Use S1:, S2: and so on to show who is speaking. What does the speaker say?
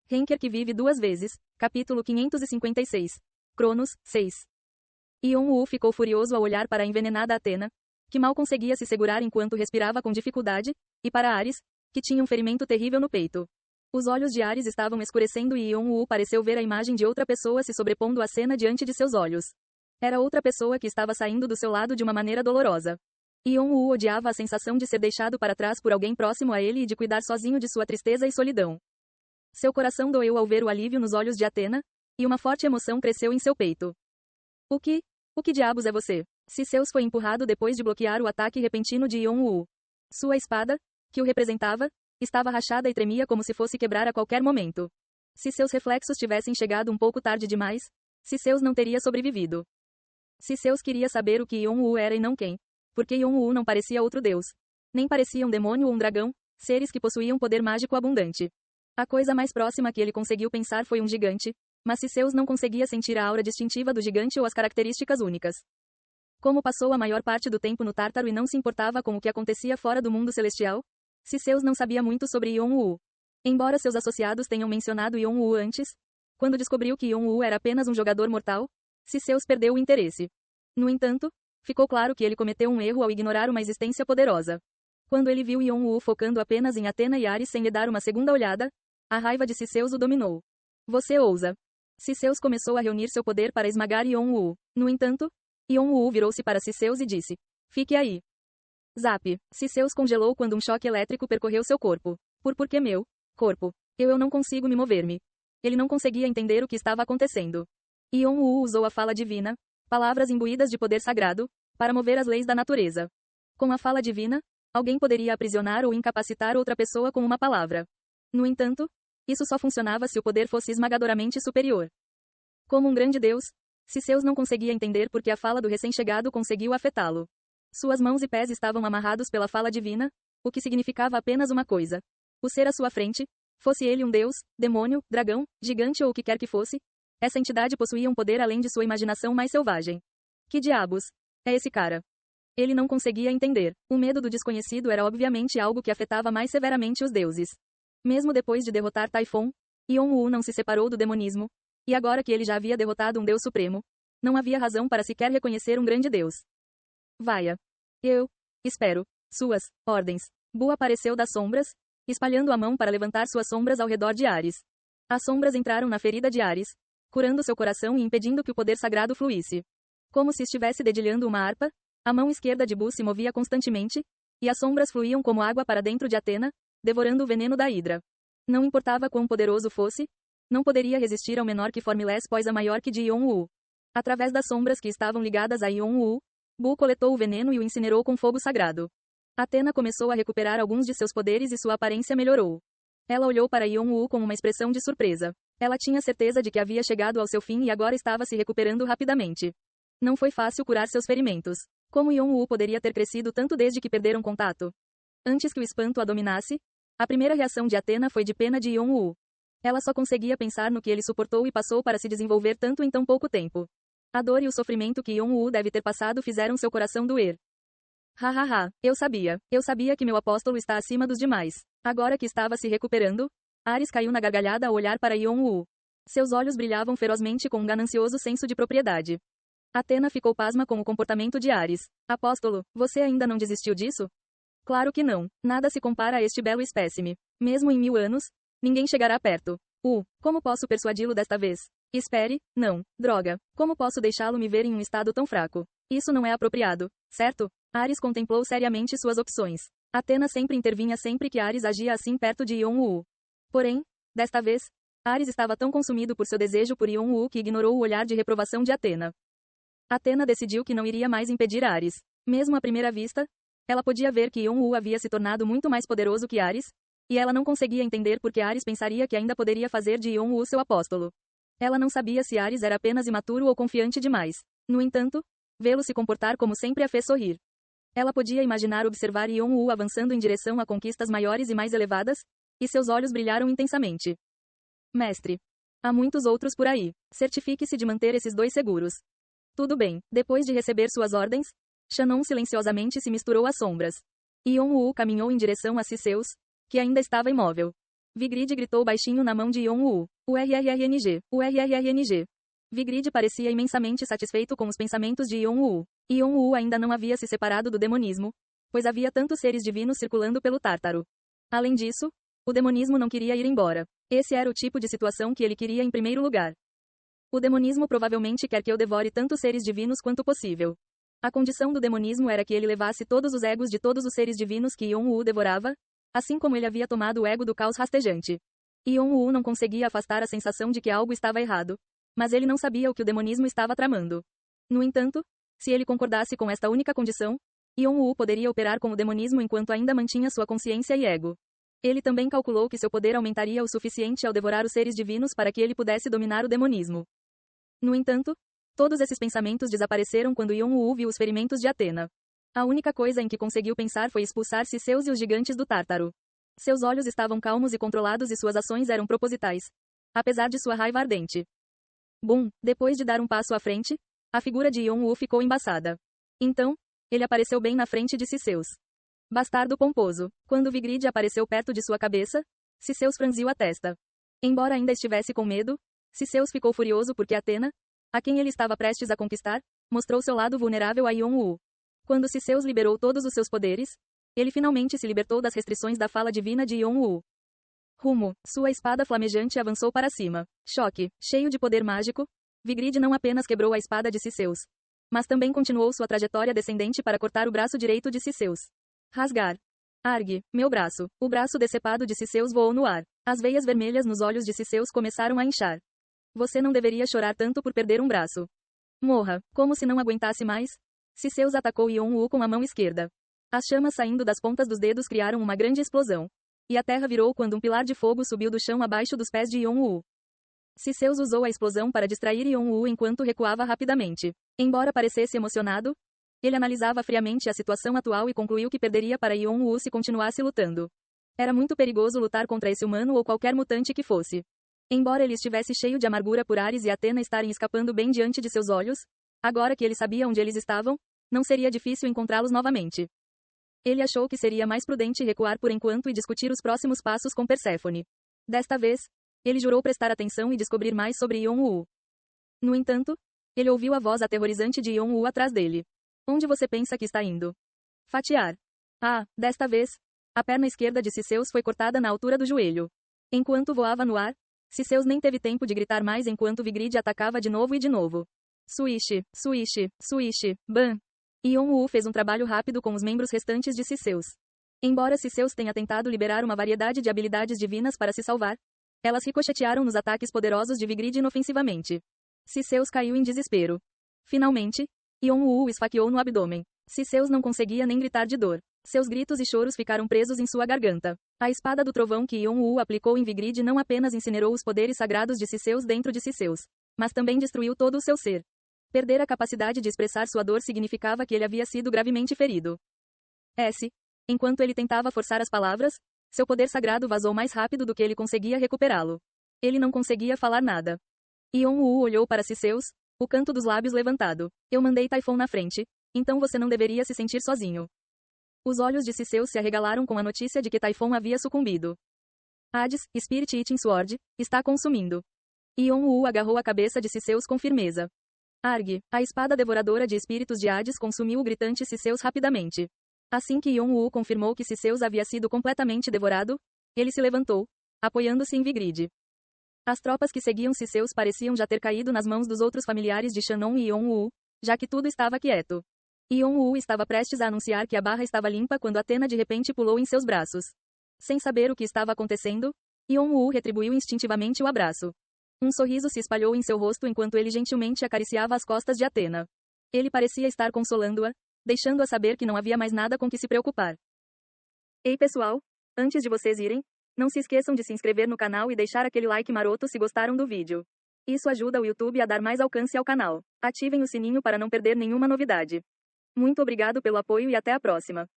S1: Henker que vive duas vezes. Capítulo 556. Cronos, 6. Ion-Woo ficou furioso ao olhar para a envenenada Athena, que mal conseguia se segurar enquanto respirava com dificuldade, e para Ares, que tinha um ferimento terrível no peito. Os olhos de Ares estavam escurecendo e Ion-Woo pareceu ver a imagem de outra pessoa se sobrepondo à cena diante de seus olhos. Era outra pessoa que estava saindo do seu lado de uma maneira dolorosa. Ion-Woo odiava a sensação de ser deixado para trás por alguém próximo a ele e de cuidar sozinho de sua tristeza e solidão. Seu coração doeu ao ver o alívio nos olhos de Athena, e uma forte emoção cresceu em seu peito. O que diabos é você? Ciseus foi empurrado depois de bloquear o ataque repentino de Ion-Woo. Sua espada, que o representava, estava rachada e tremia como se fosse quebrar a qualquer momento. Se seus reflexos tivessem chegado um pouco tarde demais, Ciseus não teria sobrevivido. Ciseus queria saber o que Ion-Woo era e não quem, porque Ion-Woo não parecia outro deus. Nem parecia um demônio ou um dragão, seres que possuíam poder mágico abundante. A coisa mais próxima que ele conseguiu pensar foi um gigante, mas Ciseus não conseguia sentir a aura distintiva do gigante ou as características únicas. Como passou a maior parte do tempo no Tártaro e não se importava com o que acontecia fora do mundo celestial, Ciseus não sabia muito sobre Ion-Woo. Embora seus associados tenham mencionado Ion-Woo antes, quando descobriu que Ion-Woo era apenas um jogador mortal, Ciseus perdeu o interesse. No entanto, ficou claro que ele cometeu um erro ao ignorar uma existência poderosa. Quando ele viu Ion-Woo focando apenas em Athena e Ares sem lhe dar uma segunda olhada, a raiva de Ciseus o dominou. Você ousa. Ciseus começou a reunir seu poder para esmagar Ion-Woo. No entanto, Ion-Woo virou-se para Ciseus e disse: fique aí. Zap. Ciseus congelou quando um choque elétrico percorreu seu corpo. Por que meu corpo? Eu não consigo me mover-me. Ele não conseguia entender o que estava acontecendo. Ion-Woo usou a fala divina, palavras imbuídas de poder sagrado, para mover as leis da natureza. Com a fala divina, alguém poderia aprisionar ou incapacitar outra pessoa com uma palavra. No entanto, isso só funcionava se o poder fosse esmagadoramente superior. Como um grande deus, Ciseus não conseguia entender por que a fala do recém-chegado conseguiu afetá-lo. Suas mãos e pés estavam amarrados pela fala divina, o que significava apenas uma coisa. O ser à sua frente, fosse ele um deus, demônio, dragão, gigante ou o que quer que fosse, essa entidade possuía um poder além de sua imaginação mais selvagem. Que diabos é esse cara? Ele não conseguia entender. O medo do desconhecido era obviamente algo que afetava mais severamente os deuses. Mesmo depois de derrotar Typhon, Ion-Woo não se separou do demonismo, e agora que ele já havia derrotado um deus supremo, não havia razão para sequer reconhecer um grande deus. Vaia. Eu espero suas ordens. Bu apareceu das sombras, espalhando a mão para levantar suas sombras ao redor de Ares. As sombras entraram na ferida de Ares, curando seu coração e impedindo que o poder sagrado fluísse. Como se estivesse dedilhando uma harpa, a mão esquerda de Bu se movia constantemente, e as sombras fluíam como água para dentro de Athena, devorando o veneno da hidra. Não importava quão poderoso fosse, não poderia resistir ao menor que Formless pois a maior que de Ion-Woo. Através das sombras que estavam ligadas a Ion-Woo, Bu coletou o veneno e o incinerou com fogo sagrado. Athena começou a recuperar alguns de seus poderes e sua aparência melhorou. Ela olhou para Ion-Woo com uma expressão de surpresa. Ela tinha certeza de que havia chegado ao seu fim e agora estava se recuperando rapidamente. Não foi fácil curar seus ferimentos. Como Ion-Woo poderia ter crescido tanto desde que perderam contato? Antes que o espanto a dominasse, a primeira reação de Athena foi de pena de Ion-Woo. Ela só conseguia pensar no que ele suportou e passou para se desenvolver tanto em tão pouco tempo. A dor e o sofrimento que Ion-Woo deve ter passado fizeram seu coração doer. Hahaha, eu sabia que meu apóstolo está acima dos demais. Agora que estava se recuperando, Ares caiu na gargalhada ao olhar para Ion-Woo. Seus olhos brilhavam ferozmente com um ganancioso senso de propriedade. Athena ficou pasma com o comportamento de Ares. Apóstolo, você ainda não desistiu disso? Claro que não. Nada se compara a este belo espécime. Mesmo em 1000 anos, ninguém chegará perto. Como posso persuadi-lo desta vez? Espere, não. Droga. Como posso deixá-lo me ver em um estado tão fraco? Isso não é apropriado, certo? Ares contemplou seriamente suas opções. Athena sempre intervinha sempre que Ares agia assim perto de Ion-Woo. Porém, desta vez, Ares estava tão consumido por seu desejo por Ion-Woo que ignorou o olhar de reprovação de Athena. Athena decidiu que não iria mais impedir Ares. Mesmo à primeira vista, ela podia ver que Ion-Woo havia se tornado muito mais poderoso que Ares, e ela não conseguia entender por que Ares pensaria que ainda poderia fazer de Ion-Woo seu apóstolo. Ela não sabia se Ares era apenas imaturo ou confiante demais. No entanto, vê-lo se comportar como sempre a fez sorrir. Ela podia imaginar observar Ion-Woo avançando em direção a conquistas maiores e mais elevadas, e seus olhos brilharam intensamente. Mestre. Há muitos outros por aí. Certifique-se de manter esses dois seguros. Tudo bem. Depois de receber suas ordens, Shannon silenciosamente se misturou às sombras. Ion-Woo caminhou em direção a Ciseus, que ainda estava imóvel. Vigrid gritou baixinho na mão de Yon-woo. O RRRNG. O RRRNG. Vigrid parecia imensamente satisfeito com os pensamentos de Yon-woo. Yon-woo ainda não havia se separado do demonismo, pois havia tantos seres divinos circulando pelo Tártaro. Além disso, o demonismo não queria ir embora. Esse era o tipo de situação que ele queria em primeiro lugar. O demonismo provavelmente quer que eu devore tantos seres divinos quanto possível. A condição do demonismo era que ele levasse todos os egos de todos os seres divinos que Yon-woo devorava, assim como ele havia tomado o ego do caos rastejante. Yon-woo não conseguia afastar a sensação de que algo estava errado, mas ele não sabia o que o demonismo estava tramando. No entanto, se ele concordasse com esta única condição, Yon-woo poderia operar com o demonismo enquanto ainda mantinha sua consciência e ego. Ele também calculou que seu poder aumentaria o suficiente ao devorar os seres divinos para que ele pudesse dominar o demonismo. No entanto, todos esses pensamentos desapareceram quando Yon-woo viu os ferimentos de Atena. A única coisa em que conseguiu pensar foi expulsar Ciseus e os gigantes do Tártaro. Seus olhos estavam calmos e controlados e suas ações eram propositais, apesar de sua raiva ardente. Bum! Depois de dar um passo à frente, a figura de Yon-woo ficou embaçada. Então, ele apareceu bem na frente de Ciseus. Bastardo pomposo. Quando Vigrid apareceu perto de sua cabeça, Ciseus franziu a testa. Embora ainda estivesse com medo, Ciseus ficou furioso porque Atena, a quem ele estava prestes a conquistar, mostrou seu lado vulnerável a Yon-woo. Quando Ciseus liberou todos os seus poderes, ele finalmente se libertou das restrições da fala divina de Yon-woo. Rumo, sua espada flamejante avançou para cima. Choque, cheio de poder mágico, Vigrid não apenas quebrou a espada de Ciseus, mas também continuou sua trajetória descendente para cortar o braço direito de Ciseus. Rasgar. Argue, meu braço. O braço decepado de Ciseus voou no ar. As veias vermelhas nos olhos de Ciseus começaram a inchar. Você não deveria chorar tanto por perder um braço. Morra, como se não aguentasse mais. Ciseus atacou Yon-woo com a mão esquerda. As chamas saindo das pontas dos dedos criaram uma grande explosão. E a terra virou quando um pilar de fogo subiu do chão abaixo dos pés de Yon-woo. Ciseus usou a explosão para distrair Yon-woo enquanto recuava rapidamente. Embora parecesse emocionado, ele analisava friamente a situação atual e concluiu que perderia para Yon-woo se continuasse lutando. Era muito perigoso lutar contra esse humano ou qualquer mutante que fosse. Embora ele estivesse cheio de amargura por Ares e Atena estarem escapando bem diante de seus olhos, agora que ele sabia onde eles estavam, não seria difícil encontrá-los novamente. Ele achou que seria mais prudente recuar por enquanto e discutir os próximos passos com Perséfone. Desta vez, ele jurou prestar atenção e descobrir mais sobre Yon-woo. No entanto, ele ouviu a voz aterrorizante de Yon-woo atrás dele. Onde você pensa que está indo? Fatiar. Ah, desta vez, a perna esquerda de Ciseus foi cortada na altura do joelho. Enquanto voava no ar, Ciseus nem teve tempo de gritar mais enquanto Vigrid atacava de novo e de novo. Swish, swish, swish, bam. Yon-woo fez um trabalho rápido com os membros restantes de Ciseus. Embora Ciseus tenha tentado liberar uma variedade de habilidades divinas para se salvar, elas ricochetearam nos ataques poderosos de Vigrid inofensivamente. Ciseus caiu em desespero. Finalmente, Yon-woo o esfaqueou no abdômen. Ciseus não conseguia nem gritar de dor. Seus gritos e choros ficaram presos em sua garganta. A espada do trovão que Yon-woo aplicou em Vigrid não apenas incinerou os poderes sagrados de Ciseus dentro de Ciseus, mas também destruiu todo o seu ser. Perder a capacidade de expressar sua dor significava que ele havia sido gravemente ferido. Enquanto ele tentava forçar as palavras, seu poder sagrado vazou mais rápido do que ele conseguia recuperá-lo. Ele não conseguia falar nada. Yon-woo olhou para Ciseus, o canto dos lábios levantado. Eu mandei Typhon na frente, então você não deveria se sentir sozinho. Os olhos de Ciseus se arregalaram com a notícia de que Typhon havia sucumbido. Hades, Spirit Eating Sword, está consumindo. Yon-woo agarrou a cabeça de Ciseus com firmeza. Argue, a espada devoradora de espíritos de Hades consumiu o gritante Ciseus rapidamente. Assim que Yon-woo confirmou que Ciseus havia sido completamente devorado, ele se levantou, apoiando-se em Vigrid. As tropas que seguiam Ciseus pareciam já ter caído nas mãos dos outros familiares de Shannon e Yon-woo, já que tudo estava quieto. Yon-woo estava prestes a anunciar que a barra estava limpa quando Atena de repente pulou em seus braços. Sem saber o que estava acontecendo, Yon-woo retribuiu instintivamente o abraço. Um sorriso se espalhou em seu rosto enquanto ele gentilmente acariciava as costas de Atena. Ele parecia estar consolando-a, deixando-a saber que não havia mais nada com que se preocupar. Ei pessoal, antes de vocês irem, não se esqueçam de se inscrever no canal e deixar aquele like maroto se gostaram do vídeo. Isso ajuda o YouTube a dar mais alcance ao canal. Ativem o sininho para não perder nenhuma novidade. Muito obrigado pelo apoio e até a próxima.